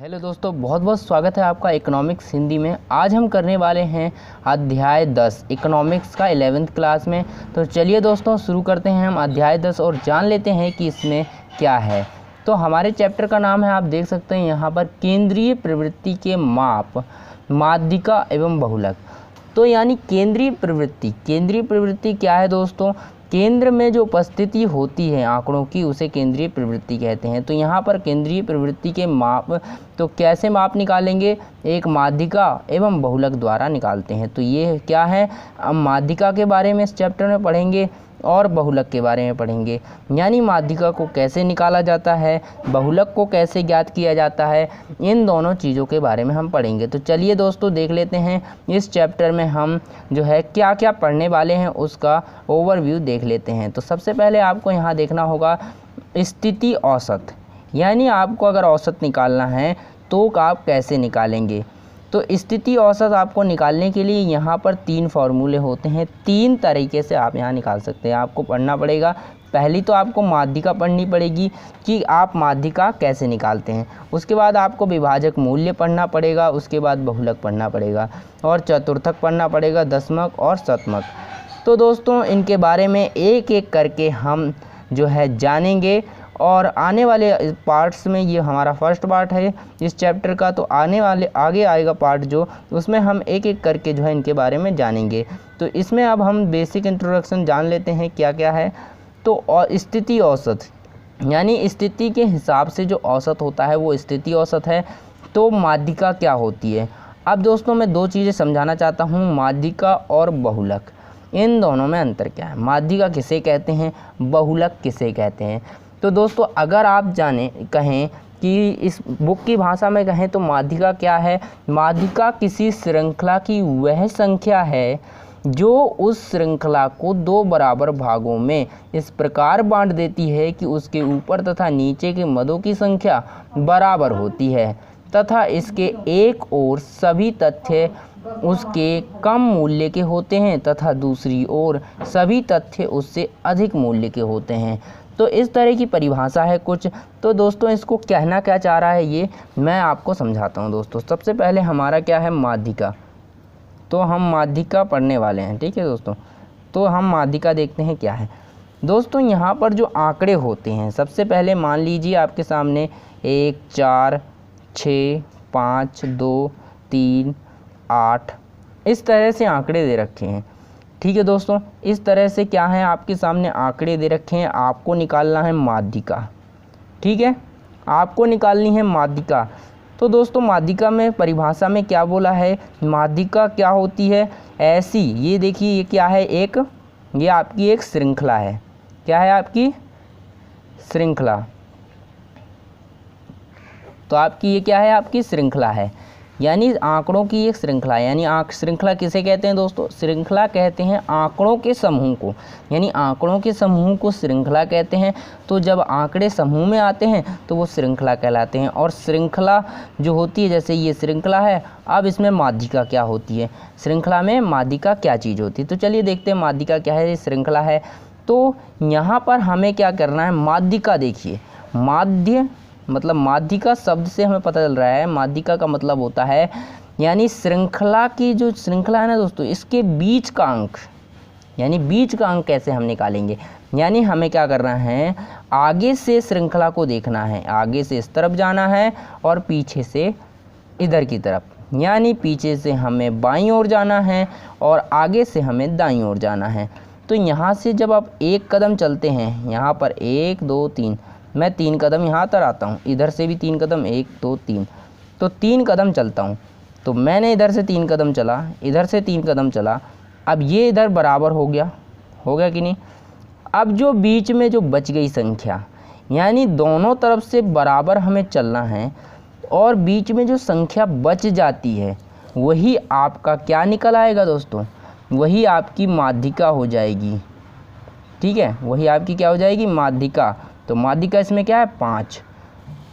Hello दोस्तों, बहुत बहुत स्वागत है आपका इकोनॉमिक्स हिंदी में। आज हम करने वाले हैं अध्याय 10 इकोनॉमिक्स का 11th क्लास में। तो चलिए दोस्तों शुरू करते हैं हम अध्याय 10 और जान लेते हैं कि इसमें क्या है। तो हमारे चैप्टर का नाम है, आप देख सकते हैं यहाँ पर, केंद्रीय प्रवृत्ति के माप, माध्यिका एवं बहुलक। तो यानी केंद्रीय प्रवृत्ति क्या है दोस्तों? केंद्र में जो उपस्थिति होती है आंकड़ों की, उसे केंद्रीय प्रवृत्ति कहते हैं। तो यहाँ पर केंद्रीय प्रवृत्ति के माप तो कैसे माप निकालेंगे? एक माध्यिका एवं बहुलक द्वारा निकालते हैं। तो ये क्या है, हम माध्यिका के बारे में इस चैप्टर में पढ़ेंगे और बहुलक के बारे में पढ़ेंगे। यानी माध्यिका को कैसे निकाला जाता है, बहुलक को कैसे ज्ञात किया जाता है, इन दोनों चीज़ों के बारे में हम पढ़ेंगे। तो चलिए दोस्तों देख लेते हैं इस चैप्टर में हम जो है क्या क्या पढ़ने वाले हैं, उसका ओवरव्यू देख लेते हैं। तो सबसे पहले आपको यहाँ देखना होगा स्थिति औसत। यानी आपको अगर औसत निकालना है तो आप कैसे निकालेंगे? तो स्थिति औसत आपको निकालने के लिए यहाँ पर 3 फार्मूले होते हैं। 3 तरीके से आप यहाँ निकाल सकते हैं। आपको पढ़ना पड़ेगा, पहली तो आपको माध्यिका पढ़नी पड़ेगी कि आप माध्यिका कैसे निकालते हैं। उसके बाद आपको विभाजक मूल्य पढ़ना पड़ेगा, उसके बाद बहुलक पढ़ना पड़ेगा और चतुर्थक पढ़ना पड़ेगा, दशमक और शतमक। तो दोस्तों इनके बारे में एक एक करके हम जो है जानेंगे और आने वाले पार्ट्स में, ये हमारा फर्स्ट पार्ट है इस चैप्टर का, तो आगे आएगा पार्ट जो, उसमें हम एक एक करके जो है इनके बारे में जानेंगे। तो इसमें अब हम बेसिक इंट्रोडक्शन जान लेते हैं क्या क्या है। तो और स्थिति औसत, यानी स्थिति के हिसाब से जो औसत होता है वो स्थिति औसत है। तो माध्यिका क्या होती है? अब दोस्तों मैं 2 चीज़ें समझाना चाहता हूँ, माध्यिका और बहुलक। इन दोनों में अंतर क्या है? माध्यिका किसे कहते हैं, बहुलक किसे कहते हैं? तो दोस्तों अगर आप कहें कि इस बुक की भाषा में कहें तो माध्यिका क्या है? माध्यिका किसी श्रृंखला की वह संख्या है जो उस श्रृंखला को 2 बराबर भागों में इस प्रकार बांट देती है कि उसके ऊपर तथा नीचे के मदों की संख्या बराबर होती है तथा इसके एक ओर सभी तथ्य उसके कम मूल्य के होते हैं तथा दूसरी ओर सभी तथ्य उससे अधिक मूल्य के होते हैं। तो इस तरह की परिभाषा है कुछ। तो दोस्तों इसको कहना क्या चाह रहा है ये मैं आपको समझाता हूँ। दोस्तों सबसे पहले हमारा क्या है, माध्यिका। तो हम माध्यिका पढ़ने वाले हैं, ठीक है दोस्तों। तो हम माध्यिका देखते हैं क्या है। दोस्तों यहाँ पर जो आंकड़े होते हैं, सबसे पहले मान लीजिए आपके सामने 1 4 6 5 2 3 8 इस तरह से आंकड़े दे रखे हैं, ठीक है दोस्तों। इस तरह से क्या है, आपके सामने आंकड़े दे रखे हैं, आपको निकालना है माध्यिका, ठीक है, आपको निकालनी है माध्यिका। तो दोस्तों माध्यिका में परिभाषा में क्या बोला है, माध्यिका क्या होती है? ऐसी, ये देखिए ये क्या है, ये आपकी एक श्रृंखला है। क्या है आपकी? श्रृंखला। तो आपकी ये क्या है, आपकी श्रृंखला है, यानी आंकड़ों की एक श्रृंखला। यानी श्रृंखला किसे कहते हैं दोस्तों? श्रृंखला कहते हैं आंकड़ों के समूह को, यानी आंकड़ों के समूह को श्रृंखला कहते हैं। तो जब आंकड़े समूह में आते हैं तो वो श्रृंखला कहलाते हैं। और श्रृंखला जो होती है, जैसे ये श्रृंखला है, अब इसमें माध्यिका क्या होती है, श्रृंखला में माध्यिका क्या चीज़ होती है? तो चलिए देखते हैं माध्यिका क्या है। ये श्रृंखला है, तो यहाँ पर हमें क्या करना है, माध्यिका देखिए, मतलब माध्यिका शब्द से हमें पता चल रहा है, माध्यिका का मतलब होता है, यानी श्रृंखला की जो श्रृंखला है ना दोस्तों, इसके बीच का अंक, यानी बीच का अंक कैसे हम निकालेंगे? यानी हमें क्या करना है, आगे से श्रृंखला को देखना है, आगे से इस तरफ जाना है और पीछे से इधर की तरफ, यानी पीछे से हमें बाईं ओर जाना है और आगे से हमें दाईं ओर जाना है। तो यहाँ से जब आप एक कदम चलते हैं, यहाँ पर 1 2 3, मैं 3 कदम यहाँ तर आता हूँ, इधर से भी 3 कदम, 1 2 3, तो 3 कदम चलता हूँ। तो मैंने इधर से 3 कदम चला, इधर से 3 कदम चला, अब ये इधर बराबर हो गया कि नहीं? अब जो बीच में जो बच गई संख्या, यानी दोनों तरफ से बराबर हमें चलना है और बीच में जो संख्या बच जाती है वही आपका क्या निकल आएगा दोस्तों? वही आपकी माध्यिका हो जाएगी, ठीक है, वही आपकी क्या हो जाएगी, माध्यिका। तो माध्यिका इसमें क्या है, 5।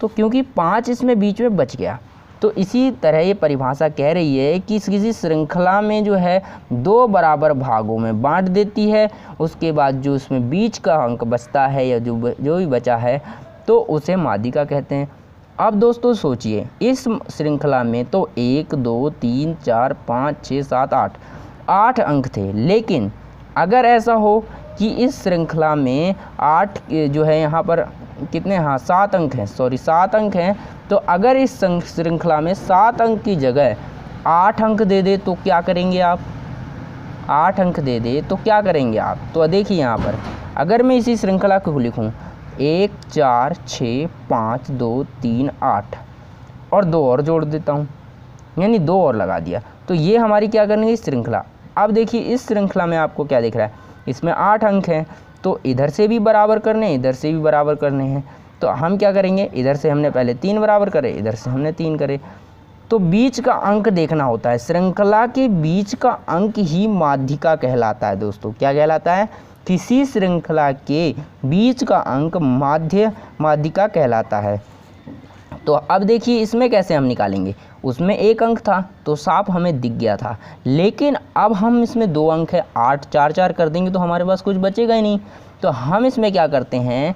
तो क्योंकि 5 इसमें बीच में बच गया, तो इसी तरह ये परिभाषा कह रही है कि किसी श्रृंखला में जो है 2 बराबर भागों में बांट देती है, उसके बाद जो उसमें बीच का अंक बचता है या जो भी बचा है तो उसे माध्यिका कहते हैं। अब दोस्तों सोचिए, इस श्रृंखला में तो 1 2 3 4 5 6 7 8 अंक थे, लेकिन अगर ऐसा हो कि इस श्रृंखला में 8 जो है यहाँ पर कितने, हाँ 7 अंक हैं, सॉरी 7 अंक हैं, तो अगर इस श्रृंखला में 7 अंक की जगह 8 अंक दे दे तो क्या करेंगे आप? 8 अंक दे दे तो क्या करेंगे आप? तो देखिए यहाँ पर अगर मैं इसी श्रृंखला को लिखूँ 1 4 6 5 2 3 8 और 2 और जोड़ देता हूँ, यानी 2 और लगा दिया, तो ये हमारी क्या करेंगे श्रृंखला। अब देखिए इस श्रृंखला में आपको क्या दिख रहा है, इसमें 8 अंक हैं, तो इधर से भी बराबर करने हैं, इधर से भी बराबर करने हैं, तो हम क्या करेंगे, इधर से हमने पहले 3 बराबर करे, इधर से हमने 3 करे, तो बीच का अंक देखना होता है। श्रृंखला के बीच का अंक ही माध्यिका कहलाता है दोस्तों। क्या कहलाता है? किसी श्रृंखला के बीच का अंक माध्यिका कहलाता है। तो अब देखिए इसमें कैसे हम निकालेंगे, उसमें 1 अंक था तो साफ हमें दिख गया था, लेकिन अब हम इसमें 2 अंक है, 8 4 4 कर देंगे तो हमारे पास कुछ बचेगा ही नहीं। तो हम इसमें क्या करते हैं,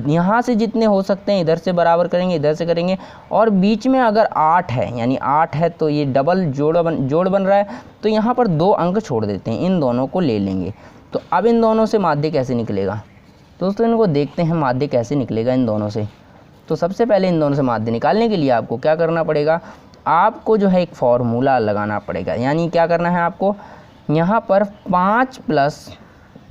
यहाँ से जितने हो सकते हैं इधर से बराबर करेंगे, इधर से करेंगे, और बीच में अगर 8 है, यानी 8 है तो ये डबल जोड़ बन रहा है, तो यहाँ पर 2 अंक छोड़ देते हैं, इन दोनों को ले लेंगे। तो अब इन दोनों से माध्य कैसे निकलेगा दोस्तों, इनको देखते हैं माध्य कैसे निकलेगा इन दोनों से। तो सबसे पहले इन दोनों से माध्य निकालने के लिए आपको क्या करना पड़ेगा, आपको जो है एक फॉर्मूला लगाना पड़ेगा। यानी क्या करना है आपको, यहाँ पर 5 प्लस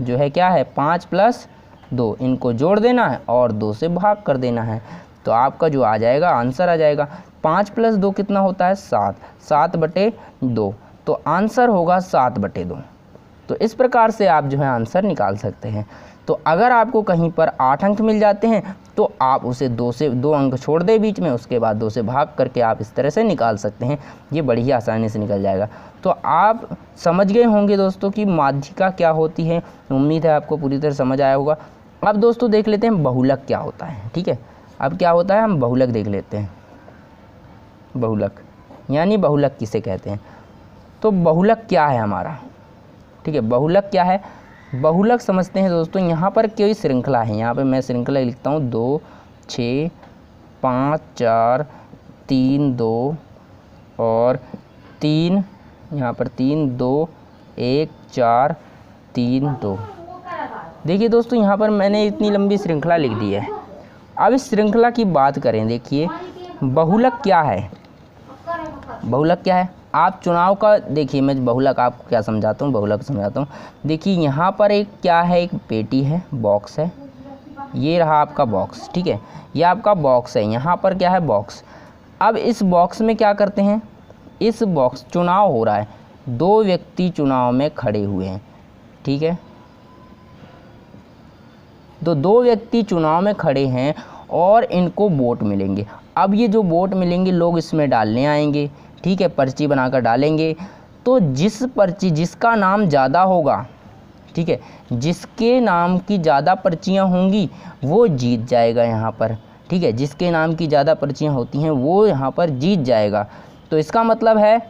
जो है क्या है 5 प्लस 2, इनको जोड़ देना है और 2 से भाग कर देना है, तो आपका जो आ जाएगा आंसर आ जाएगा। 5 प्लस 2 कितना होता है 7, 7/2, तो आंसर होगा 7/2। तो इस प्रकार से आप जो है आंसर निकाल सकते हैं। तो अगर आपको कहीं पर 8 अंक मिल जाते हैं तो आप उसे 2 अंक छोड़ दें बीच में, उसके बाद 2 से भाग करके आप इस तरह से निकाल सकते हैं, ये बड़ी ही आसानी से निकल जाएगा। तो आप समझ गए होंगे दोस्तों कि माध्यिका क्या होती है, उम्मीद है आपको पूरी तरह समझ आया होगा। अब दोस्तों देख लेते हैं बहुलक क्या होता है। ठीक है, अब क्या होता है हम बहुलक देख लेते हैं। बहुलक यानी बहुलक किसे कहते हैं, तो बहुलक क्या है हमारा, ठीक है, बहुलक क्या है, बहुलक समझते हैं दोस्तों। यहाँ पर कोई श्रृंखला है, यहाँ पे मैं श्रृंखला लिखता हूँ 2 6 5 4 3 2 और 3, यहाँ पर 3 2 1 4 3 2। देखिए दोस्तों यहाँ पर मैंने इतनी लंबी श्रृंखला लिख दी है। अब इस श्रृंखला की बात करें, देखिए बहुलक क्या है, बहुलक क्या है, आप चुनाव का देखिए, मैं बहुलक आपको क्या समझाता हूँ, बहुलक समझाता हूँ। देखिए यहाँ पर एक क्या है, एक पेटी है, बॉक्स है, ये रहा आपका बॉक्स, ठीक है, ये आपका बॉक्स है, यहाँ पर क्या है बॉक्स। अब इस बॉक्स में क्या करते हैं, इस बॉक्स चुनाव हो रहा है, 2 व्यक्ति चुनाव में खड़े हुए हैं, ठीक है, तो 2 व्यक्ति चुनाव में खड़े हैं और इनको वोट मिलेंगे। अब ये जो वोट मिलेंगे लोग इसमें डालने आएंगे, ठीक है, पर्ची बनाकर डालेंगे, तो जिसका नाम ज़्यादा होगा, ठीक है, जिसके नाम की ज़्यादा पर्चियाँ होंगी वो जीत जाएगा यहाँ पर, ठीक है, जिसके नाम की ज़्यादा पर्चियाँ होती हैं वो यहाँ पर जीत जाएगा। तो इसका मतलब है,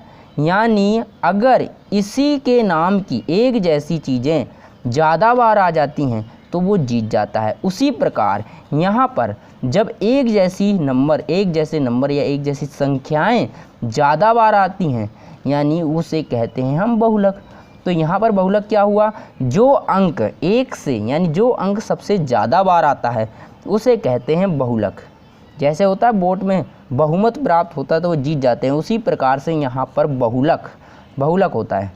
यानी अगर इसी के नाम की एक जैसी चीज़ें ज़्यादा बार आ जाती हैं तो वो जीत जाता है। उसी प्रकार यहाँ पर जब एक जैसे नंबर या एक जैसी संख्याएं ज़्यादा बार आती हैं, यानी उसे कहते हैं हम बहुलक। तो यहाँ पर बहुलक क्या हुआ, जो अंक एक से, यानी जो अंक सबसे ज़्यादा बार आता है उसे कहते हैं बहुलक। जैसे होता है वोट में बहुमत प्राप्त होता है तो वो जीत जाते हैं, उसी प्रकार से यहाँ पर बहुलक होता है।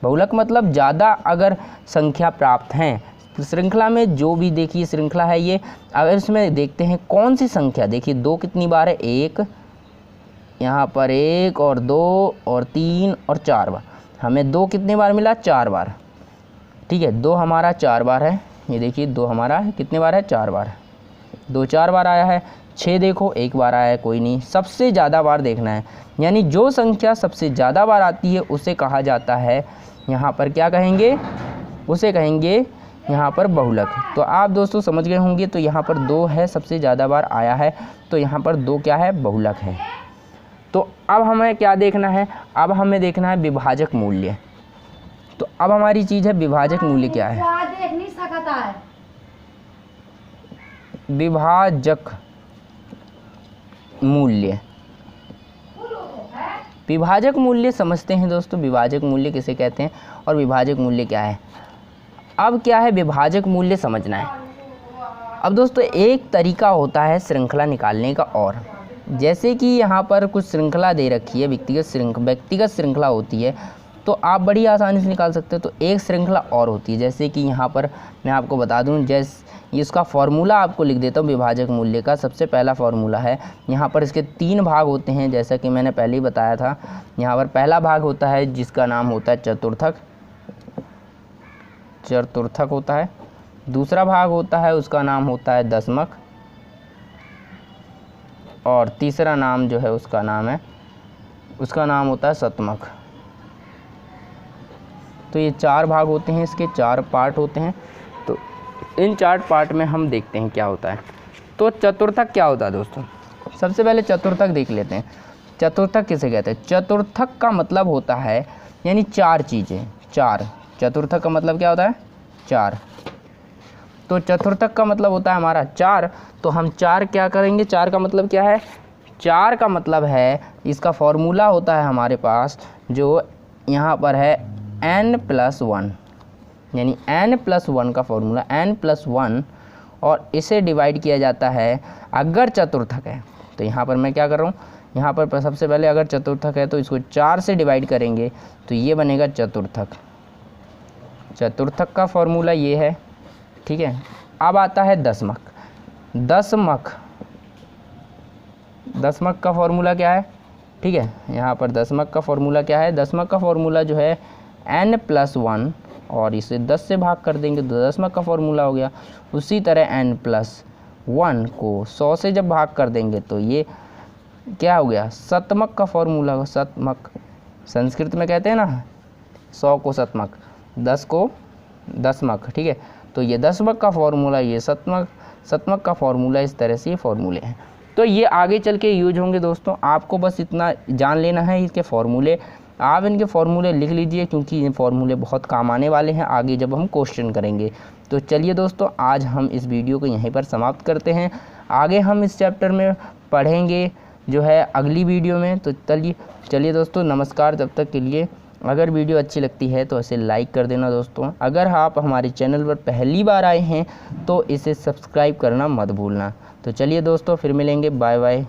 बहुलक मतलब ज़्यादा अगर संख्या प्राप्त हैं श्रृंखला में, जो भी देखिए श्रृंखला है ये, अगर इसमें देखते हैं कौन सी संख्या, देखिए 2 कितनी बार है, 1 यहाँ पर 1 और 2 और 3 और 4 बार, हमें 2 कितनी बार मिला, 4 बार, ठीक है, 2 हमारा 4 बार है, ये देखिए 2 हमारा कितने बार है, 4 बार, 2 4 बार आया है। 6 देखो 1 बार आया है, कोई नहीं, सबसे ज़्यादा बार देखना है, यानी जो संख्या सबसे ज़्यादा बार आती है उसे कहा जाता है, यहाँ पर क्या कहेंगे, उसे कहेंगे यहाँ पर बहुलक। तो आप दोस्तों समझ गए होंगे, तो यहाँ पर 2 है, सबसे ज़्यादा बार आया है, तो यहाँ पर 2 क्या है, बहुलक है। तो अब हमें क्या देखना है, अब हमें देखना है विभाजक मूल्य। तो अब हमारी चीज़ है विभाजक मूल्य क्या है, विभाजक मूल्य। विभाजक मूल्य समझते हैं दोस्तों, विभाजक मूल्य किसे कहते हैं और विभाजक मूल्य क्या है। अब क्या है, विभाजक मूल्य समझना है। अब दोस्तों एक तरीका होता है श्रृंखला निकालने का, और जैसे कि यहाँ पर कुछ श्रृंखला दे रखी है, व्यक्तिगत श्रृंखला होती है, तो आप बड़ी आसानी से निकाल सकते हो। तो एक श्रृंखला और होती है, जैसे कि यहाँ पर मैं आपको बता दूँ, जैसे इसका फॉर्मूला आपको लिख देता हूँ विभाजक मूल्य का। सबसे पहला फॉर्मूला है, यहाँ पर इसके 3 भाग होते हैं, जैसा कि मैंने पहले ही बताया था। यहाँ पर पहला भाग होता है जिसका नाम होता है चतुर्थक होता है। दूसरा भाग होता है उसका नाम होता है दशमक, और तीसरा नाम जो है उसका नाम होता है शतमक। तो ये 4 भाग होते हैं, इसके 4 पार्ट होते हैं। तो इन 4 पार्ट में हम देखते हैं क्या होता है। तो चतुर्थक क्या होता है दोस्तों, सबसे पहले चतुर्थक देख लेते हैं। चतुर्थक किसे कहते हैं। चतुर्थक का मतलब होता है यानी 4 चीज़ें, 4। चतुर्थक का मतलब क्या होता है, 4। तो चतुर्थक का मतलब होता है हमारा 4। तो हम 4 क्या करेंगे, 4 का मतलब क्या है, 4 का मतलब है, इसका फॉर्मूला होता है हमारे पास जो यहाँ पर है n+1, यानी n+1 का फॉर्मूला n+1, और इसे डिवाइड किया जाता है अगर चतुर्थक है। तो यहाँ पर मैं क्या कर रहा हूँ, यहाँ पर सबसे पहले अगर चतुर्थक है तो इसको 4 से डिवाइड करेंगे तो ये बनेगा चतुर्थक। चतुर्थक का फॉर्मूला ये है, ठीक है। अब आता है दशमक। दशमक का फॉर्मूला क्या है, ठीक है। यहाँ पर दशमक का फॉर्मूला क्या है, दशमक का फॉर्मूला जो है n+1, और इसे 10 से भाग कर देंगे तो दशमक का फॉर्मूला हो गया। उसी तरह n+1 को 100 से जब भाग कर देंगे तो ये क्या हो गया, शतमक का फॉर्मूला हो। शतमक संस्कृत में कहते हैं ना, 100 को शतमक, 10 को दशमक, ठीक है। तो ये दशमक का फॉर्मूला, ये शतमक का फॉर्मूला, इस तरह से ये फॉर्मूले हैं। तो ये आगे चल के यूज होंगे दोस्तों, आपको बस इतना जान लेना है इसके फॉर्मूले। आप इनके फॉर्मूले लिख लीजिए, क्योंकि ये फॉर्मूले बहुत काम आने वाले हैं आगे जब हम क्वेश्चन करेंगे। तो चलिए दोस्तों, आज हम इस वीडियो को यहीं पर समाप्त करते हैं। आगे हम इस चैप्टर में पढ़ेंगे जो है अगली वीडियो में। तो चलिए दोस्तों, नमस्कार। तब तक के लिए अगर वीडियो अच्छी लगती है तो इसे लाइक कर देना दोस्तों। अगर आप हमारे चैनल पर पहली बार आए हैं तो इसे सब्सक्राइब करना मत भूलना। तो चलिए दोस्तों, फिर मिलेंगे, बाय बाय।